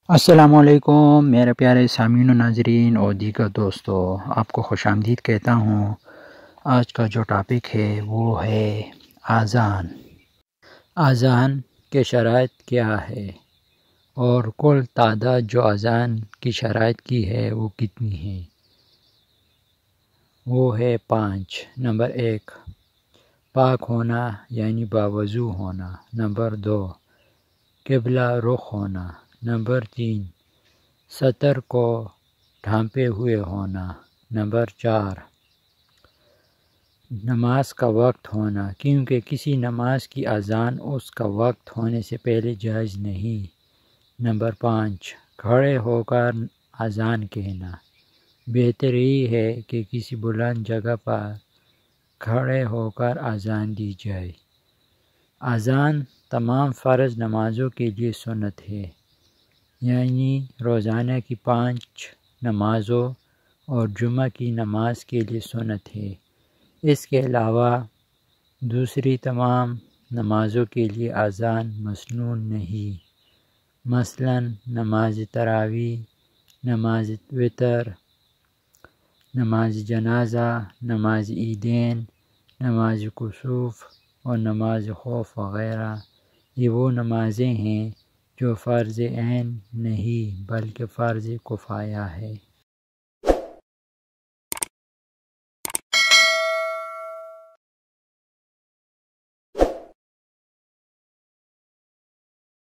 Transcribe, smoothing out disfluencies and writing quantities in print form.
السلام علیکم میرے پیارے سامعین و ناظرین اور دیگر دوستو، آپ کو خوش آمدید کہتا ہوں۔ آج کا جو ٹاپک ہے وہ ہے اذان۔ اذان کے شرائط کیا ہے اور کل تعداد جو اذان کی شرائط کی ہے وہ کتنی ہے؟ وہ ہے 5۔ نمبر 1، پاک ہونا یعنی باوضو ہونا۔ نمبر 2، قبلہ رخ ہونا۔ نمبر 3، سطر کو ڈھانپے ہوئے ہونا۔ نمبر 4، نماز کا وقت ہونا، کیونکہ کسی نماز کی اذان اس کا وقت ہونے سے پہلے جائز نہیں۔ نمبر 5، کھڑے ہو کر اذان کہنا، بہتر یہ ہے کہ کسی بلند جگہ پر کھڑے ہو کر اذان دی جائے۔ اذان تمام فرض نمازوں کے لیے سنت ہے، یعنی روزانہ کی 5 نمازوں اور جمعہ کی نماز کے لیے سنت ہے۔ اس کے علاوہ دوسری تمام نمازوں کے لیے اذان مسنون نہیں، مثلاً نماز تراویح، نماز وتر، نماز جنازہ، نماز عیدین، نماز کسوف اور نماز خوف وغیرہ۔ یہ وہ نمازیں ہیں جو فرض عین نہیں بلکہ فرض کفایہ ہے۔